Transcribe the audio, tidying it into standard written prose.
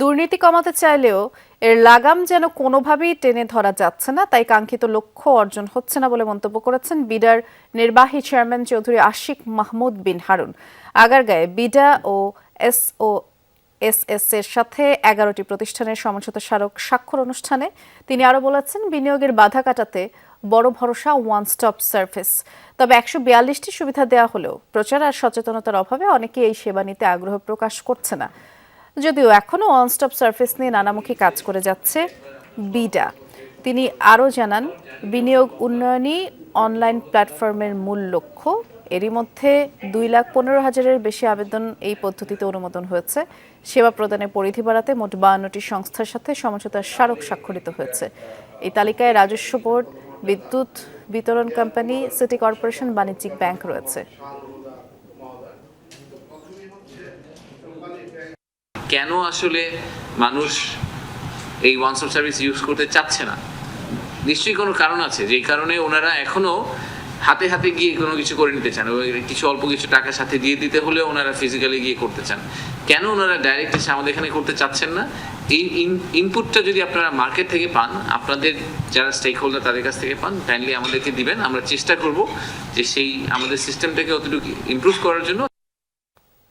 দুর্নীতি কমাতে চাইলেও এর লাগাম যেন কোনোভাবেই টেনে ধরা যাচ্ছে না, তাই কাঙ্ক্ষিত লক্ষ্য অর্জন হচ্ছে না বলে মন্তব্য করেছেন বিডার নির্বাহী চেয়ারম্যান চৌধুরী আশিক মাহমুদ বিন হারুন। আগারগাঁয়ে বিডা ও এসএস এর সাথে 11টি প্রতিষ্ঠানের সমঝোতা স্মারক স্বাক্ষর অনুষ্ঠানে তিনি আরো বলেছেন, বিনিয়োগের বাধা কাটাতে বড় ভরসা ওয়ান স্টপ সার্ভিস। তবে 142টি সুবিধা দেওয়া হলেও প্রচার আর সচেতনতার অভাবে অনেকেই এই সেবা নিতে আগ্রহ প্রকাশ করছে না। যদিও এখনও ওয়ান স্টপ সার্ভিস নিয়ে নানামুখী কাজ করে যাচ্ছে বিডা। তিনি আরও জানান, বিনিয়োগ উন্নয়নই অনলাইন প্ল্যাটফর্মের মূল লক্ষ্য। এরই মধ্যে 2,15,000-এর বেশি আবেদন এই পদ্ধতিতে অনুমোদন হয়েছে। সেবা প্রদানের পরিধি বাড়াতে মোট 52টি সংস্থার সাথে সমঝোতার স্মারক স্বাক্ষরিত হয়েছে। এই তালিকায় রাজস্ব বোর্ড, বিদ্যুৎ বিতরণ কোম্পানি, সিটি কর্পোরেশন, বাণিজ্যিক ব্যাংক রয়েছে। কেন আসলে মানুষ এই ওয়ান স্টপ সার্ভিস ইউজ করতে চাচ্ছে না? নিশ্চয়ই কোনো কারণ আছে, যেই কারণে ওনারা এখনো হাতে হাতে গিয়ে কোনো কিছু করে নিতে চান, কিছু অল্প কিছু টাকা সাথে দিয়ে দিতে হলে ওনারা ফিজিক্যালি গিয়ে করতে চান। কেন ওনারা ডাইরেক্ট এসে আমাদের এখানে করতে চাচ্ছেন না? এই ইনপুটটা যদি আপনারা মার্কেট থেকে পান, আপনাদের যারা স্টেক হোল্ডার তাদের কাছ থেকে পান, কাইন্ডলি আমাদেরকে দিবেন। আমরা চেষ্টা করব যে সেই আমাদের সিস্টেমটাকে অতটুকু ইমপ্রুভ করার জন্য।